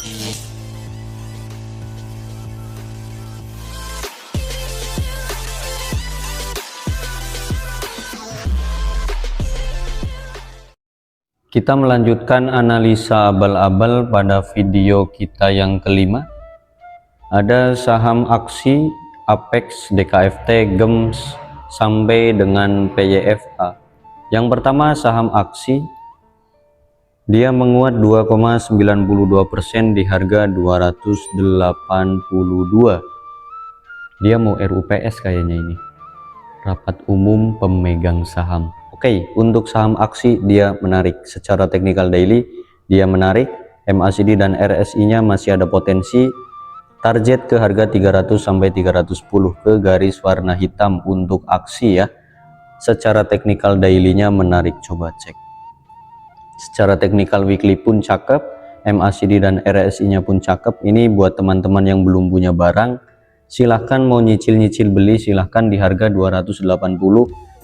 Kita melanjutkan analisa abal-abal pada video kita yang kelima. Ada saham aksi, Apex, DKFT, GEMS, sampai dengan PYFA. Yang pertama saham aksi, dia menguat 2,92% di harga 282. Dia mau RUPS kayaknya ini, rapat umum pemegang saham. Oke, untuk saham aksi dia menarik. Secara technical daily dia menarik. MACD dan RSI-nya masih ada potensi. Target ke harga 300 sampai 310 ke garis warna hitam untuk aksi ya. Secara technical daily-nya menarik, coba cek. Secara technical weekly pun cakep, MACD dan RSI-nya pun cakep. Ini buat teman-teman yang belum punya barang, silahkan mau nyicil-nyicil beli, silahkan di harga 280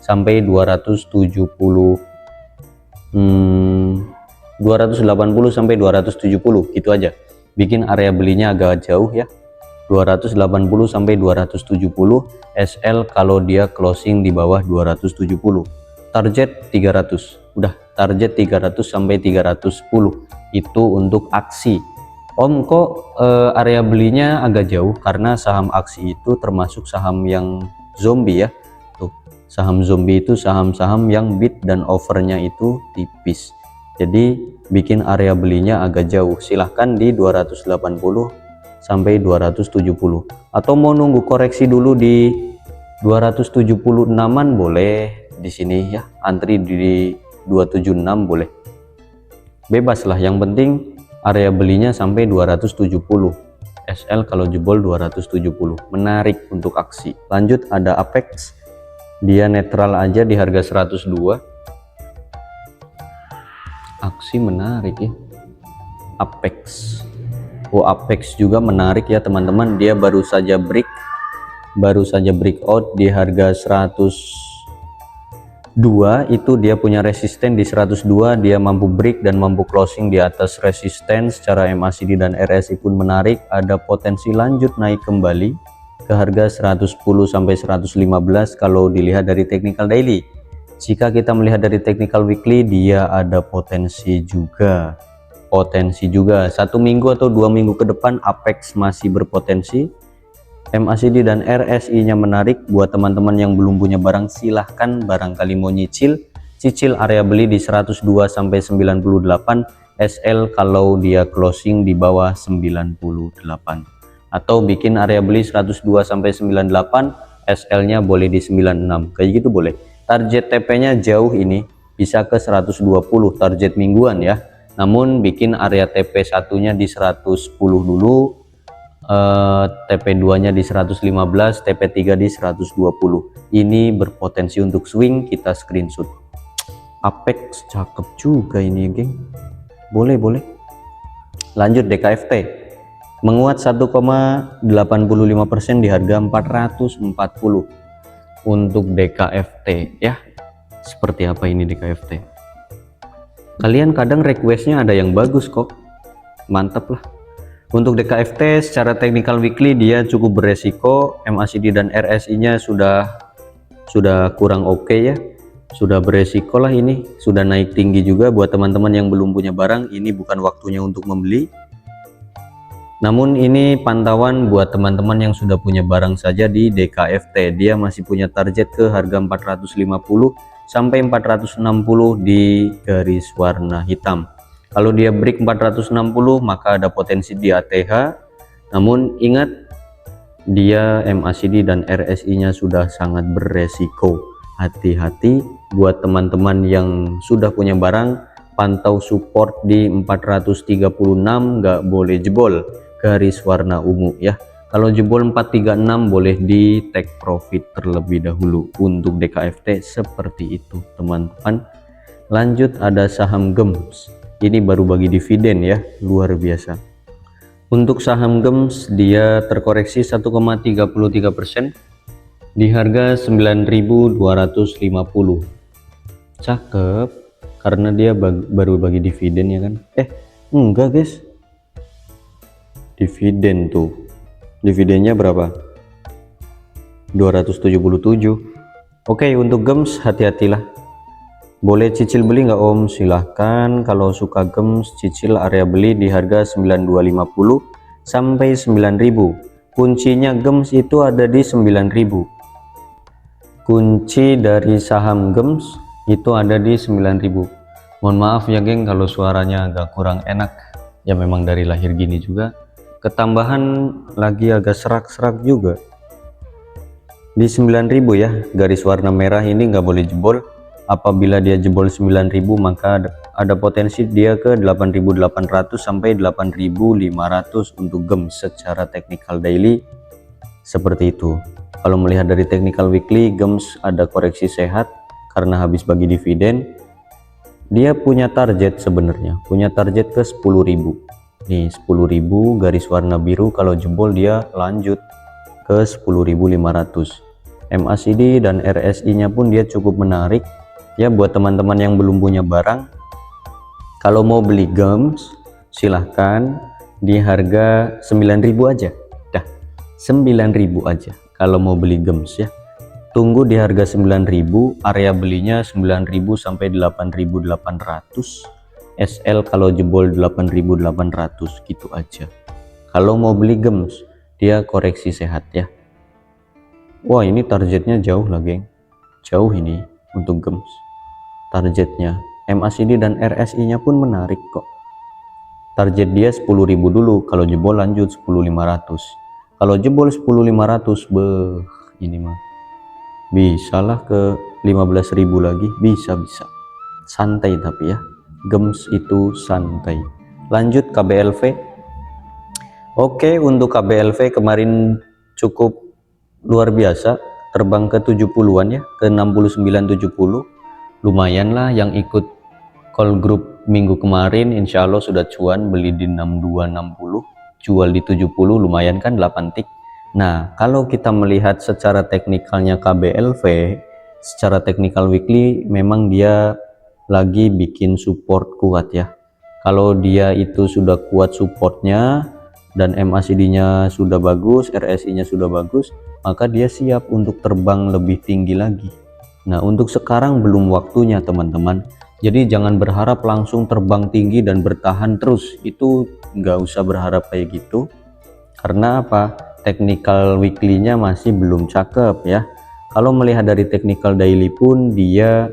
sampai 280 sampai 270 gitu aja. Bikin area belinya agak jauh ya, 280 sampai 270 SL kalau dia closing di bawah 270. Target 300, udah target 300 sampai 310 itu untuk aksi. Om, kok area belinya agak jauh? Karena saham aksi itu termasuk saham yang zombie ya. Tuh, saham zombie itu saham-saham yang bid dan overnya itu tipis. Jadi bikin area belinya agak jauh. Silahkan di 280 sampai 270. Atau mau nunggu koreksi dulu di 276-an boleh di sini ya. Antri di 276 boleh. Bebas lah, yang penting area belinya sampai 270. SL kalau jebol 270. Menarik untuk aksi. Lanjut ada Apex. Dia netral aja di harga 102. Aksi menarik ya. Apex. Oh, Apex juga menarik ya teman-teman. Dia baru saja breakout di harga 102. Itu dia punya resisten di 102. Dia mampu break dan mampu closing di atas resisten. Secara MACD dan RSI pun menarik. Ada potensi lanjut naik kembali ke harga 110 sampai 115 kalau dilihat dari technical daily. Jika kita melihat dari technical weekly, dia ada potensi juga. Satu minggu atau 2 minggu ke depan Apex masih berpotensi. MACD dan RSI-nya menarik. Buat teman-teman yang belum punya barang, silahkan barangkali mau cicil area beli di 102 sampai 98 SL kalau dia closing di bawah 98. Atau bikin area beli 102 sampai 98, SL-nya boleh di 96. Kayak gitu boleh. Target TP-nya jauh ini, bisa ke 120 target mingguan ya. Namun bikin area TP satunya di 110 dulu, TP2 nya di 115, TP3 di 120. Ini berpotensi untuk swing, kita screenshot. Apex cakep juga ini geng. Boleh. Lanjut DKFT. Menguat 1,85% di harga 440 untuk DKFT ya. Seperti apa ini DKFT? Kalian kadang requestnya ada yang bagus kok, mantap lah. Untuk DKFT secara technical weekly dia cukup beresiko. MACD dan RSI nya sudah kurang oke ya, sudah beresiko lah. Ini sudah naik tinggi juga. Buat teman-teman yang belum punya barang, ini bukan waktunya untuk membeli. Namun ini pantauan buat teman-teman yang sudah punya barang saja di DKFT. Dia masih punya target ke harga 450 sampai 460 di garis warna hitam. Kalau dia break 460 maka ada potensi di ATH. Namun ingat, dia MACD dan RSI-nya sudah sangat beresiko. Hati-hati buat teman-teman yang sudah punya barang, pantau support di 436, nggak boleh jebol garis warna ungu ya. Kalau jebol 436 boleh di take profit terlebih dahulu. Untuk DKFT seperti itu teman-teman. Lanjut ada saham GEMS. Ini baru bagi dividen ya, luar biasa. Untuk saham GEMS dia terkoreksi 1,33% di harga 9.250. Cakep karena dia baru bagi dividen ya kan. Enggak guys, dividen tuh, dividennya berapa? 277. Oke, untuk gems hati-hatilah. Boleh cicil beli nggak Om? Silahkan. Kalau suka gems, cicil area beli di harga 9250 sampai 9000. Kuncinya gems itu ada di 9000. Kunci dari saham gems itu ada di 9000. Mohon maaf ya geng kalau suaranya agak kurang enak, ya memang dari lahir gini juga, ketambahan lagi agak serak-serak juga. Di 9000 ya, garis warna merah ini nggak boleh jebol. Apabila dia jebol 9000 maka ada potensi dia ke 8800 sampai 8500 untuk gems secara technical daily seperti itu. Kalau melihat dari technical weekly, gems ada koreksi sehat karena habis bagi dividen. Dia punya target sebenarnya, punya target ke 10.000. Nih 10.000 garis warna biru, kalau jebol dia lanjut ke 10.500. MACD dan RSI nya pun dia cukup menarik ya buat teman-teman yang belum punya barang. Kalau mau beli gems silahkan di harga 9.000 aja, dah 9.000 aja kalau mau beli gems ya. Tunggu di harga 9.000, area belinya 9.000 sampai 8.800, SL kalau jebol 8.800 gitu aja. Kalau mau beli gems dia koreksi sehat ya. Wah, ini targetnya jauh lah geng, jauh ini untuk gems targetnya. MACD dan RSI nya pun menarik kok. Target dia 10.000 dulu, kalau jebol lanjut 10.500. Kalau jebol 10.500 ini mah bisalah ke 15.000 lagi, bisa santai. Tapi ya gems itu santai. Lanjut KBLV. Oke, untuk KBLV kemarin cukup luar biasa, terbang ke 70-an ya, ke 69-70. Lumayan lah yang ikut call group minggu kemarin, insya Allah sudah cuan, beli di 6260, jual di 70, lumayan kan 8 tik. Nah, kalau kita melihat secara teknikalnya KBLV, secara technical weekly memang dia lagi bikin support kuat ya. Kalau dia itu sudah kuat supportnya dan MACD nya sudah bagus, RSI nya sudah bagus, maka dia siap untuk terbang lebih tinggi lagi. Nah, untuk sekarang belum waktunya teman-teman. Jadi jangan berharap langsung terbang tinggi dan bertahan terus, itu nggak usah berharap kayak gitu. Karena apa? Technical weekly-nya masih belum cakep ya. Kalau melihat dari technical daily pun dia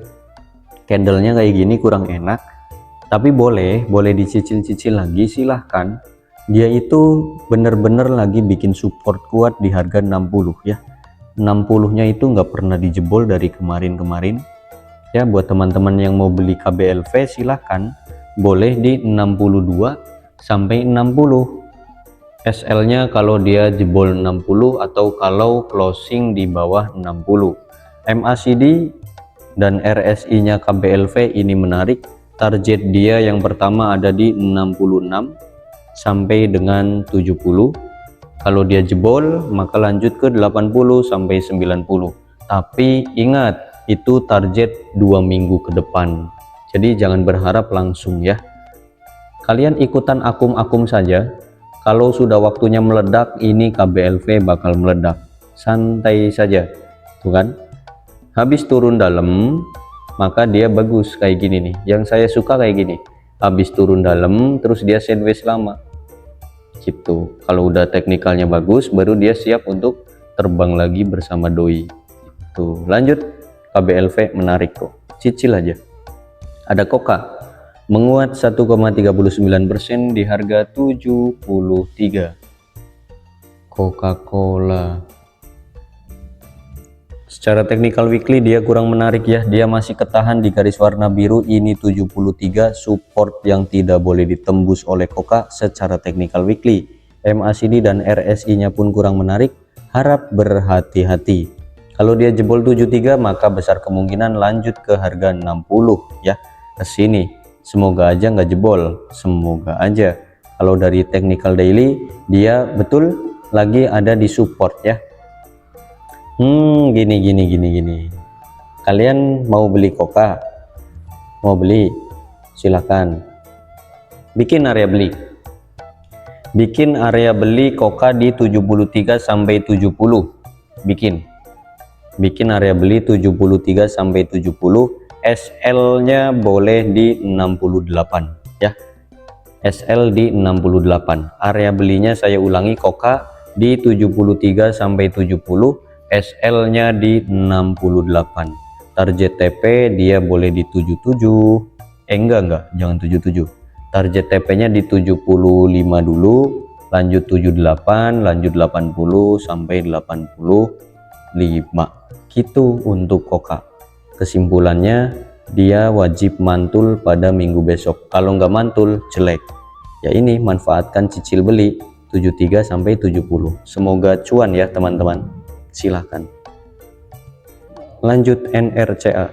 candlenya kayak gini kurang enak. Tapi boleh dicicil-cicil lagi, silahkan. Dia itu bener-bener lagi bikin support kuat di harga 60 ya. 60-nya itu nggak pernah dijebol dari kemarin-kemarin. Ya, buat teman-teman yang mau beli KBLV silahkan, boleh di 62 sampai 60. SL-nya kalau dia jebol 60 atau kalau closing di bawah 60. MACD dan RSI-nya KBLV ini menarik. Target dia yang pertama ada di 66 sampai dengan 70. Kalau dia jebol maka lanjut ke 80 sampai 90. Tapi ingat, itu target 2 minggu ke depan, jadi jangan berharap langsung ya. Kalian ikutan akum-akum saja. Kalau sudah waktunya meledak, ini KBLV bakal meledak, santai saja tuh kan. Habis turun dalam maka dia bagus kayak gini nih, yang saya suka kayak gini. Habis turun dalam terus dia sideways lama gitu. Kalau udah teknikalnya bagus baru dia siap untuk terbang lagi bersama doi. Tuh, lanjut. KBLV menarik kok, cicil aja. Ada Coca menguat 1,39% di harga 73. Coca-Cola secara technical weekly dia kurang menarik ya, dia masih ketahan di garis warna biru ini 73, support yang tidak boleh ditembus oleh Coca secara technical weekly. MACD dan RSI nya pun kurang menarik, harap berhati-hati. Kalau dia jebol 73 maka besar kemungkinan lanjut ke harga 60 ya, ke sini. Semoga aja nggak jebol, semoga aja. Kalau dari technical daily dia betul lagi ada di support ya. Gini. Kalian mau beli Coca? Mau beli? Silahkan. Bikin area beli. Bikin area beli Koka di 73 sampai 70. Bikin area beli 73 sampai 70. SL-nya boleh di 68 ya. SL di 68. Area belinya saya ulangi, Koka di 73 sampai 70, SL-nya di 68. Target TP dia boleh di 77. Enggak, jangan 77. Target TP-nya di 75 dulu, lanjut 78, lanjut 80 sampai 85. Gitu untuk Koka. Kesimpulannya, dia wajib mantul pada minggu besok. Kalau nggak mantul, jelek. Ya ini, manfaatkan cicil beli 73 sampai 70. Semoga cuan ya teman-teman. Silahkan. Lanjut NRCA.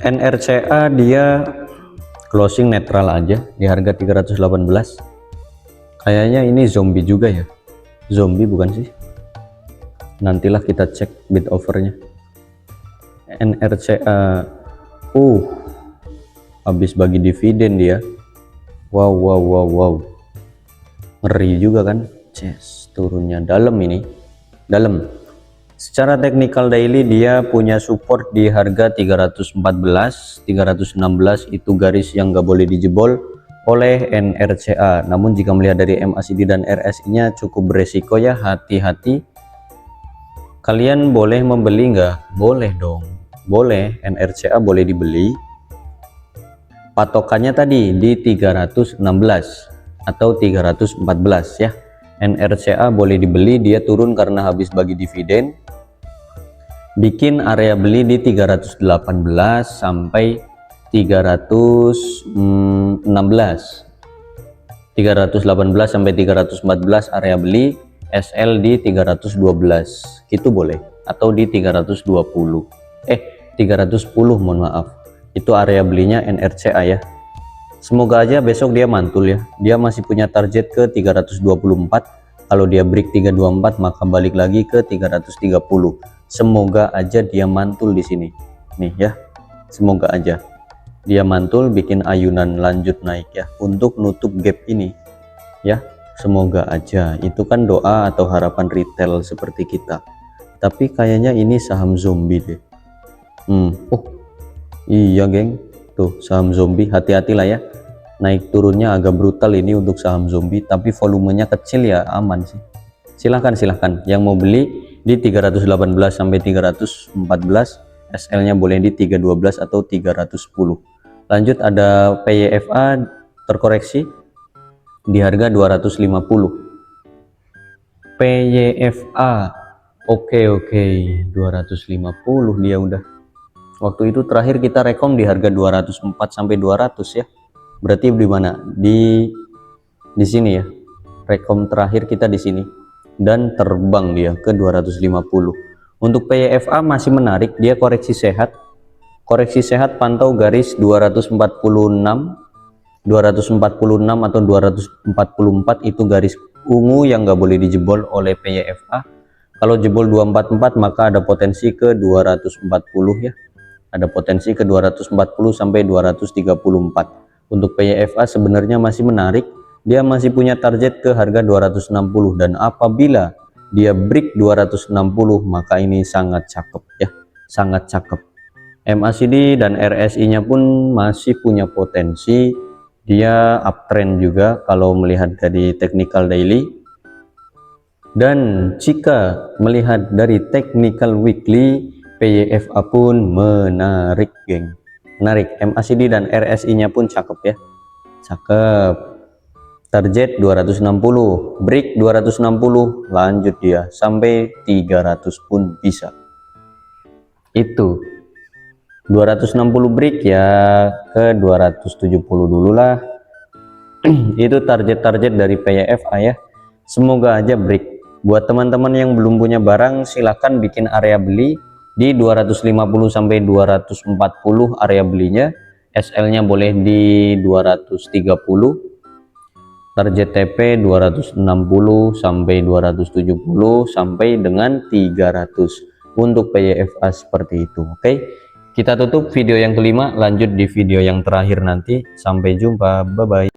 NRCA dia closing netral aja di harga 318. Kayaknya ini zombie juga ya. Zombie bukan sih? Nantilah kita cek bid overnya. NRCA habis bagi dividen dia. Wow, ngeri juga kan. Yes, turunnya dalam ini, dalam. Secara teknikal daily dia punya support di harga 314, 316 itu garis yang nggak boleh dijebol oleh NRCA. Namun jika melihat dari MACD dan RSI nya cukup beresiko ya, hati-hati. Kalian boleh membeli nggak? Boleh dong, boleh. NRCA boleh dibeli. Patokannya tadi di 316 atau 314 ya. NRCA boleh dibeli, dia turun karena habis bagi dividen. Bikin area beli di 318 sampai 316. 318 sampai 314 area beli, SL di 312. Gitu boleh, atau di 320. 310 mohon maaf. Itu area belinya NRCA ya. Semoga aja besok dia mantul ya. Dia masih punya target ke 324. Kalau dia break 324 maka balik lagi ke 330. Semoga aja dia mantul di sini. Nih ya. Semoga aja dia mantul, bikin ayunan lanjut naik ya untuk nutup gap ini. Ya, semoga aja. Itu kan doa atau harapan retail seperti kita. Tapi kayaknya ini saham zombie deh. Iya geng, tuh saham zombie, hati-hatilah ya. Naik turunnya agak brutal ini untuk saham zombie, tapi volumenya kecil ya, aman sih. Silahkan yang mau beli di 318 sampai 314, SL-nya boleh di 312 atau 310. Lanjut ada PYFA terkoreksi di harga 250. PYFA oke 250 dia udah. Waktu itu terakhir kita rekom di harga 204 sampai 200 ya. Berarti di mana? Di sini ya. Rekom terakhir kita di sini dan terbang dia ke 250. Untuk PYFA masih menarik, dia koreksi sehat. Koreksi sehat pantau garis 246 atau 244 itu garis ungu yang nggak boleh dijebol oleh PYFA. Kalau jebol 244 maka ada potensi ke 240 ya. Ada potensi ke 240 sampai 234. Untuk PYFA sebenarnya masih menarik, dia masih punya target ke harga 260 dan apabila dia break 260 maka ini sangat cakep ya, sangat cakep. MACD dan RSI nya pun masih punya potensi, dia uptrend juga kalau melihat dari technical daily. Dan jika melihat dari technical weekly, PYFA pun menarik geng, menarik. MACD dan RSI nya pun cakep ya, cakep. Target 260, break 260, lanjut dia sampai 300 pun bisa. Itu 260 break ya ke 270 dulu lah. Itu target-target dari PYFA ya. Semoga aja break. Buat teman-teman yang belum punya barang, silahkan bikin area beli di 250 sampai 240 area belinya. SL-nya boleh di 230. Target TP 260 sampai 270 sampai dengan 300 untuk PYFA seperti itu. Oke, kita tutup video yang kelima, lanjut di video yang terakhir nanti. Sampai jumpa, bye bye.